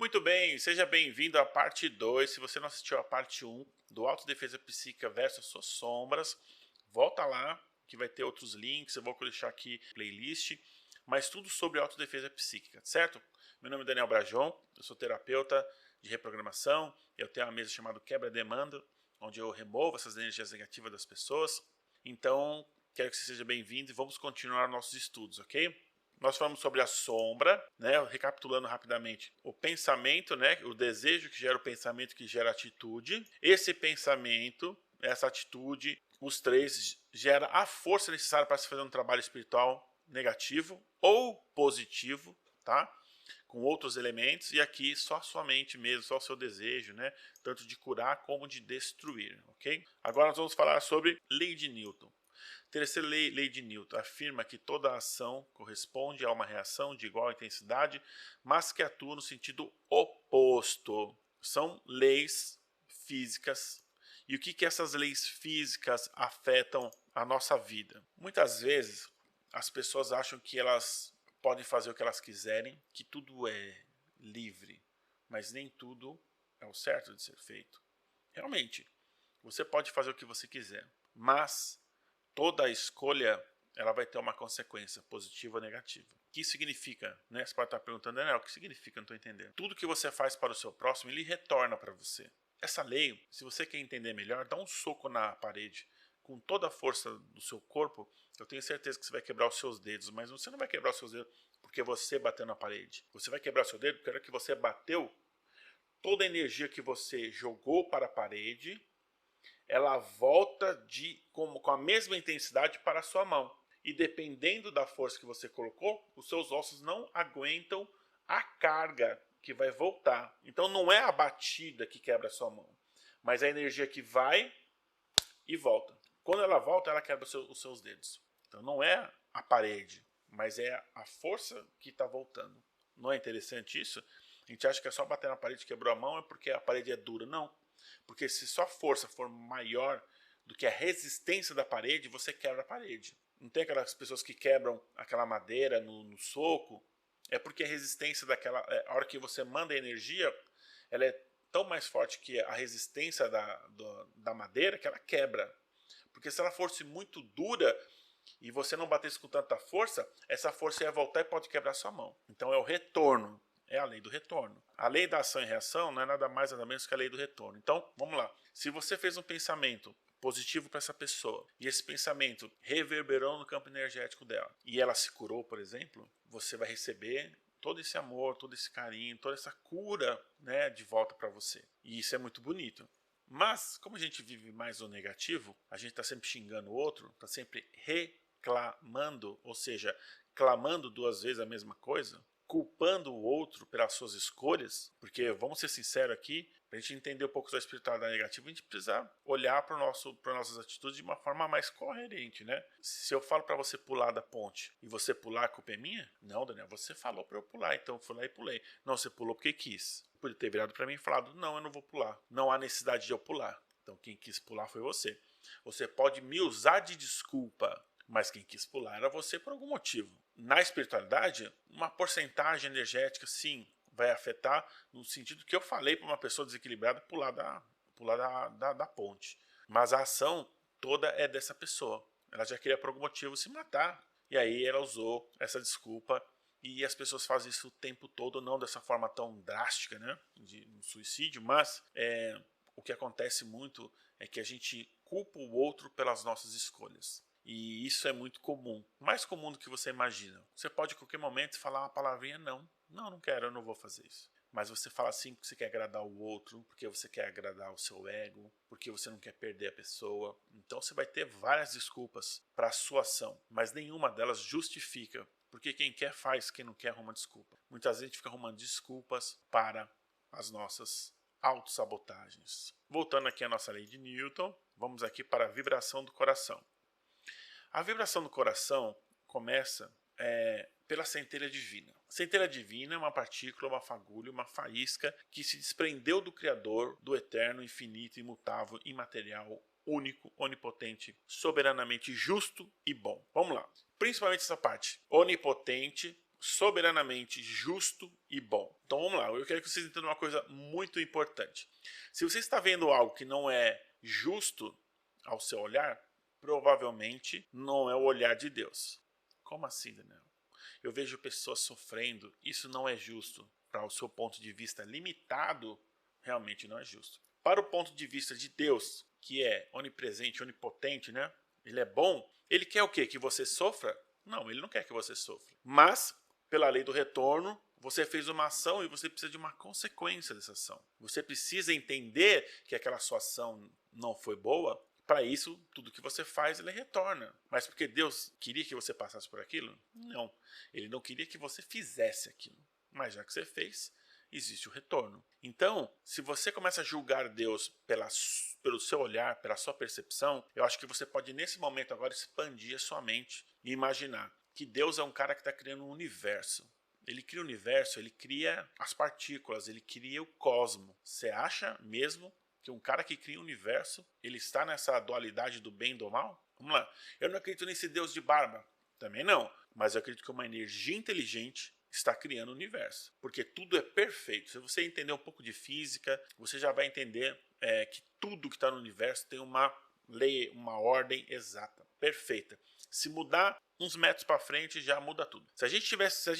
Muito bem, seja bem-vindo à parte 2. Se você não assistiu a parte um do Autodefesa Psíquica versus Suas Sombras, volta lá que vai ter outros links, eu vou deixar aqui playlist, mas tudo sobre autodefesa psíquica, certo? Meu nome é Daniel Brajon, eu sou terapeuta de reprogramação, eu tenho uma mesa chamada Quebra-Demanda, onde eu removo essas energias negativas das pessoas. Então, quero que você seja bem-vindo e vamos continuar nossos estudos, ok? Nós falamos sobre a sombra, né? Recapitulando rapidamente, o pensamento, né? O desejo que gera o pensamento que gera a atitude. Esse pensamento, essa atitude, os três gera a força necessária para se fazer um trabalho espiritual negativo ou positivo, tá? Com outros elementos, e aqui só a sua mente mesmo, só o seu desejo, né? Tanto de curar como de destruir, ok? Agora nós vamos falar sobre lei de Newton. Terceira lei de Newton afirma que toda ação corresponde a uma reação de igual intensidade, mas que atua no sentido oposto. São leis físicas. E o que essas leis físicas afetam a nossa vida? Muitas vezes as pessoas acham que elas podem fazer o que elas quiserem, que tudo é livre, mas nem tudo é o certo de ser feito. Realmente, você pode fazer o que você quiser, mas toda escolha ela vai ter uma consequência, positiva ou negativa. O que significa? Né? Você pode estar perguntando, Daniel, o que significa? Não estou entendendo. Tudo que você faz para o seu próximo, ele retorna para você. Essa lei, se você quer entender melhor, dá um soco na parede com toda a força do seu corpo. Eu tenho certeza que você vai quebrar os seus dedos, mas você não vai quebrar os seus dedos porque você bateu na parede. Você vai quebrar seu dedo porque na hora que você bateu, toda a energia que você jogou para a parede, ela volta com a mesma intensidade para a sua mão. E dependendo da força que você colocou, os seus ossos não aguentam a carga que vai voltar. Então não é a batida que quebra a sua mão, mas a energia que vai e volta. Quando ela volta, ela quebra os seus dedos. Então não é a parede, mas é a força que está voltando. Não é interessante isso? A gente acha que é só bater na parede e quebrou a mão é porque a parede é dura. Não. Porque se sua força for maior do que a resistência da parede, você quebra a parede. Não tem aquelas pessoas que quebram aquela madeira no soco? É porque a resistência daquela... A hora que você manda a energia, ela é tão mais forte que a resistência da madeira que ela quebra. Porque se ela fosse muito dura e você não batesse com tanta força, essa força ia voltar e pode quebrar sua mão. Então é o retorno. É a lei do retorno. A lei da ação e reação não é nada mais nada menos que a lei do retorno. Então, vamos lá. Se você fez um pensamento positivo para essa pessoa e esse pensamento reverberou no campo energético dela e ela se curou, por exemplo, você vai receber todo esse amor, todo esse carinho, toda essa cura, né, de volta para você. E isso é muito bonito. Mas, como a gente vive mais no negativo, a gente está sempre xingando o outro, está sempre reclamando, ou seja, clamando duas vezes a mesma coisa, culpando o outro pelas suas escolhas, porque vamos ser sinceros aqui, para a gente entender um pouco da espiritualidade negativa, a gente precisa olhar para nossas atitudes de uma forma mais coerente, né? Se eu falo para você pular da ponte e você pular, a culpa é minha? Não, Daniel, você falou para eu pular, então eu fui lá e pulei. Não, você pulou porque quis. Podia ter virado para mim e falado, não, eu não vou pular. Não há necessidade de eu pular. Então quem quis pular foi você. Você pode me usar de desculpa, mas quem quis pular era você por algum motivo. Na espiritualidade, uma porcentagem energética, sim, vai afetar no sentido que eu falei para uma pessoa desequilibrada pular da ponte. Mas a ação toda é dessa pessoa. Ela já queria por algum motivo se matar. E aí ela usou essa desculpa. E as pessoas fazem isso o tempo todo, não dessa forma tão drástica, né, de um suicídio, mas o que acontece muito é que a gente culpa o outro pelas nossas escolhas. E isso é muito comum, mais comum do que você imagina. Você pode a qualquer momento falar uma palavrinha não. Não, não quero, eu não vou fazer isso. Mas você fala assim porque você quer agradar o outro, porque você quer agradar o seu ego, porque você não quer perder a pessoa. Então você vai ter várias desculpas para a sua ação, mas nenhuma delas justifica. Porque quem quer faz, quem não quer arruma desculpa. Muitas vezes a gente fica arrumando desculpas para as nossas autossabotagens. Voltando aqui à nossa lei de Newton, vamos aqui para a vibração do coração. A vibração do coração começa pela centelha divina. A centelha divina é uma partícula, uma fagulha, uma faísca que se desprendeu do Criador, do eterno, infinito, imutável, imaterial, único, onipotente, soberanamente justo e bom. Vamos lá. Principalmente essa parte. Onipotente, soberanamente justo e bom. Então vamos lá, eu quero que vocês entendam uma coisa muito importante. Se você está vendo algo que não é justo ao seu olhar, provavelmente não é o olhar de Deus. Como assim, Daniel? Eu vejo pessoas sofrendo, isso não é justo. Para o seu ponto de vista limitado, realmente não é justo. Para o ponto de vista de Deus, que é onipresente, onipotente, né? Ele é bom, ele quer o quê? Que você sofra? Não, ele não quer que você sofra. Mas, pela lei do retorno, você fez uma ação e você precisa de uma consequência dessa ação. Você precisa entender que aquela sua ação não foi boa. Para isso, tudo que você faz, ele retorna. Mas porque Deus queria que você passasse por aquilo? Não. Ele não queria que você fizesse aquilo. Mas já que você fez, existe o retorno. Então, se você começa a julgar Deus pelo seu olhar, pela sua percepção, eu acho que você pode, nesse momento agora, expandir a sua mente e imaginar que Deus é um cara que está criando um universo. Ele cria o universo, ele cria as partículas, ele cria o cosmos. Você acha mesmo que um cara que cria o universo, ele está nessa dualidade do bem e do mal? Vamos lá. Eu não acredito nesse Deus de barba. Também não. Mas eu acredito que uma energia inteligente está criando o universo. Porque tudo é perfeito. Se você entender um pouco de física, você já vai entender que tudo que está no universo tem uma lei, uma ordem exata, perfeita. Se mudar uns metros para frente, já muda tudo. Se a gente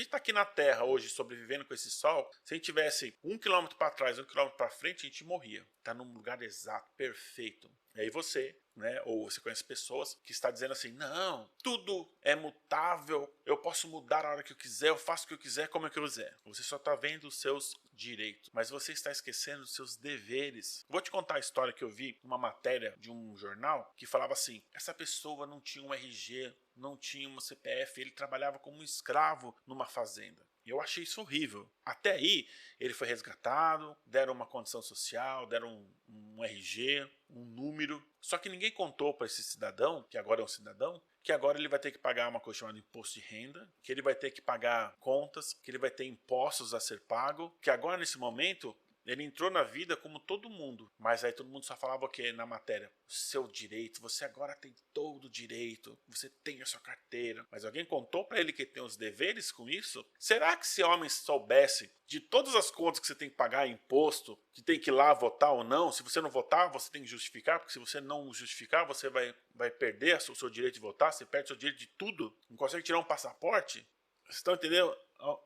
está aqui na Terra hoje, sobrevivendo com esse Sol, se a gente tivesse 1 quilômetro para trás, 1 quilômetro para frente, a gente morria. Está num lugar exato, perfeito. E aí você, né, ou você conhece pessoas que está dizendo assim, não, tudo é mutável, eu posso mudar a hora que eu quiser, eu faço o que eu quiser, como é que eu quiser. Você só está vendo os seus direitos, mas você está esquecendo os seus deveres. Vou te contar a história que eu vi numa matéria de um jornal que falava assim, essa pessoa não tinha um RG, não tinha um CPF, ele trabalhava como um escravo numa fazenda. E eu achei isso horrível. Até aí, ele foi resgatado, deram uma condição social, deram um RG, um número. Só que ninguém contou para esse cidadão, que agora é um cidadão, que agora ele vai ter que pagar uma coisa chamada imposto de renda, que ele vai ter que pagar contas, que ele vai ter impostos a ser pago, que agora nesse momento ele entrou na vida como todo mundo, mas aí todo mundo só falava o que na matéria? Seu direito, você agora tem todo o direito, você tem a sua carteira. Mas alguém contou para ele que tem os deveres com isso? Será que se homem soubesse de todas as contas que você tem que pagar, imposto, que tem que ir lá votar ou não, se você não votar, você tem que justificar, porque se você não justificar, você vai perder o seu direito de votar, você perde o seu direito de tudo, não consegue tirar um passaporte? Vocês estão entendendo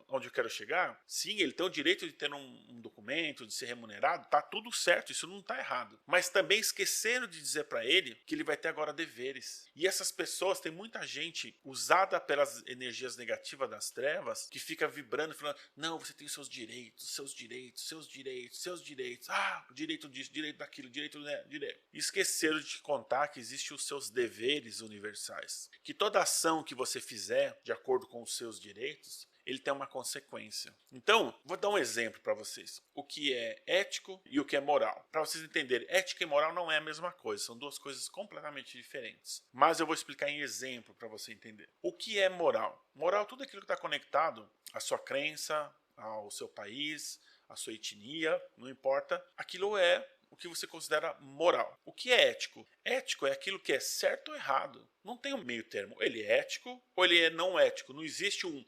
onde eu quero chegar? Sim, ele tem o direito de ter um documento, de ser remunerado, tá tudo certo, isso não tá errado. Mas também esqueceram de dizer para ele que ele vai ter agora deveres. E essas pessoas, tem muita gente usada pelas energias negativas das trevas, que fica vibrando, falando, não, você tem os seus direitos, seus direitos, seus direitos, seus direitos, direito disso, direito daquilo, direito, né, direito. E esqueceram de te contar que existem os seus deveres universais. Que toda ação que você fizer, de acordo com os seus direitos, ele tem uma consequência. Então, vou dar um exemplo para vocês. O que é ético e o que é moral. Para vocês entenderem, ética e moral não é a mesma coisa. São duas coisas completamente diferentes. Mas eu vou explicar em exemplo para você entender. O que é moral? Moral é tudo aquilo que está conectado à sua crença, ao seu país, à sua etnia, não importa. Aquilo é o que você considera moral. O que é ético? Ético é aquilo que é certo ou errado. Não tem um meio termo. Ele é ético ou ele é não ético. Não existe um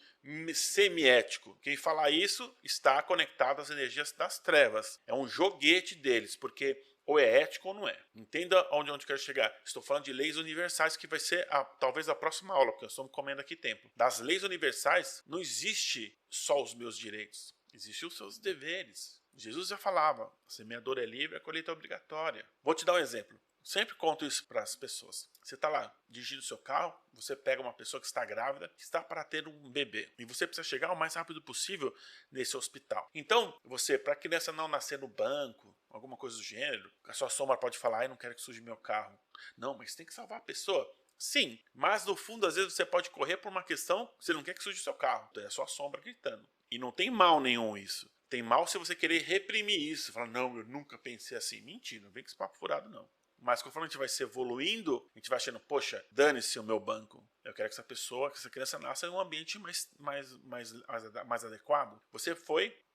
semi-ético. Quem falar isso está conectado às energias das trevas. É um joguete deles, porque ou é ético ou não é. Entenda onde eu quero chegar. Estou falando de leis universais, que vai ser talvez a próxima aula, porque nós estamos comendo aqui tempo. Das leis universais, não existe só os meus direitos. Existem os seus deveres. Jesus já falava, a semeadora é livre, a colheita é obrigatória. Vou te dar um exemplo. Sempre conto isso para as pessoas. Você está lá dirigindo o seu carro, você pega uma pessoa que está grávida, que está para ter um bebê. E você precisa chegar o mais rápido possível nesse hospital. Então, para a criança não nascer no banco, alguma coisa do gênero, a sua sombra pode falar, eu não quero que suje meu carro. Não, mas tem que salvar a pessoa. Sim, mas no fundo às vezes você pode correr por uma questão que você não quer que suje o seu carro. Então é a sua sombra gritando. E não tem mal nenhum isso. Tem mal se você querer reprimir isso. Falar, não, eu nunca pensei assim. Mentira, não vem com esse papo furado, não. Mas conforme a gente vai se evoluindo, a gente vai achando, poxa, dane-se o meu banco. Eu quero que essa pessoa, que essa criança nasça em um ambiente mais adequado. Você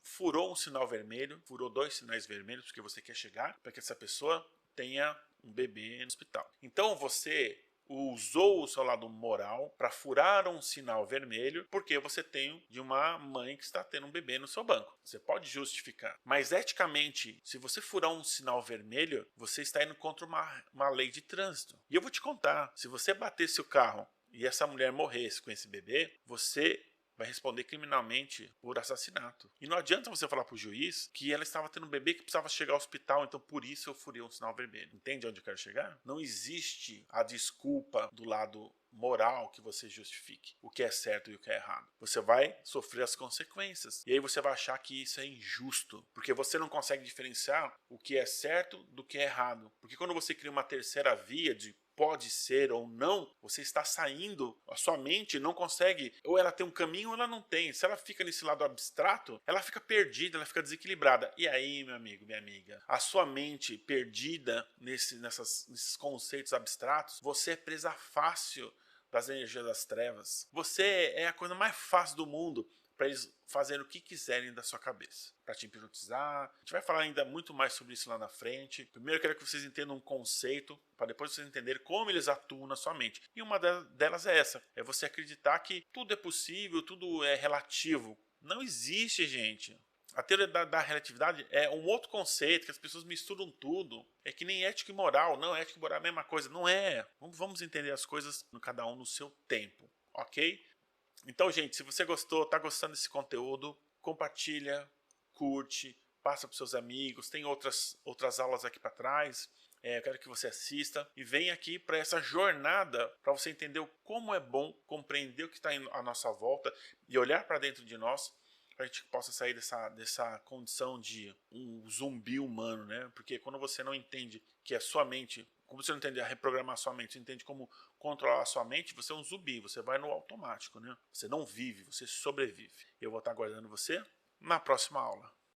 furou um sinal vermelho, furou 2 sinais vermelhos, porque você quer chegar para que essa pessoa tenha um bebê no hospital. Então você usou o seu lado moral para furar um sinal vermelho porque você tem de uma mãe que está tendo um bebê no seu banco. Você pode justificar. Mas eticamente, se você furar um sinal vermelho, você está indo contra uma lei de trânsito. E eu vou te contar, se você batesse o carro e essa mulher morresse com esse bebê, você vai responder criminalmente por assassinato. E não adianta você falar para o juiz que ela estava tendo um bebê que precisava chegar ao hospital, então por isso eu furei um sinal vermelho. Entende onde eu quero chegar? Não existe a desculpa do lado moral que você justifique o que é certo e o que é errado. Você vai sofrer as consequências. E aí você vai achar que isso é injusto, porque você não consegue diferenciar o que é certo do que é errado. Porque quando você cria uma terceira via de pode ser ou não, você está saindo, a sua mente não consegue, ou ela tem um caminho ou ela não tem. Se ela fica nesse lado abstrato, ela fica perdida, ela fica desequilibrada. E aí, meu amigo, minha amiga, a sua mente perdida nesses conceitos abstratos, você é presa fácil das energias das trevas. Você é a coisa mais fácil do mundo para eles fazerem o que quiserem da sua cabeça, para te hipnotizar. A gente vai falar ainda muito mais sobre isso lá na frente. Primeiro eu quero que vocês entendam um conceito, para depois vocês entenderem como eles atuam na sua mente. E uma delas é essa, é você acreditar que tudo é possível, tudo é relativo. Não existe, gente. A teoria da relatividade é um outro conceito, que as pessoas misturam tudo. É que nem ética e moral. Não, ética e moral é a mesma coisa. Não é. Vamos entender as coisas, cada um no seu tempo, ok? Então, gente, se você gostou, tá gostando desse conteúdo, compartilha, curte, passa para seus amigos. Tem outras aulas aqui para trás. Eu quero que você assista e venha aqui para essa jornada, para você entender como é bom compreender o que está à nossa volta e olhar para dentro de nós, para a gente possa sair dessa condição de um zumbi humano, né? Porque quando você não entende que a sua mente, como você não entende a reprogramar a sua mente, você entende como controlar a sua mente, você é um zumbi, você vai no automático, né? Você não vive, você sobrevive. Eu vou estar aguardando você na próxima aula.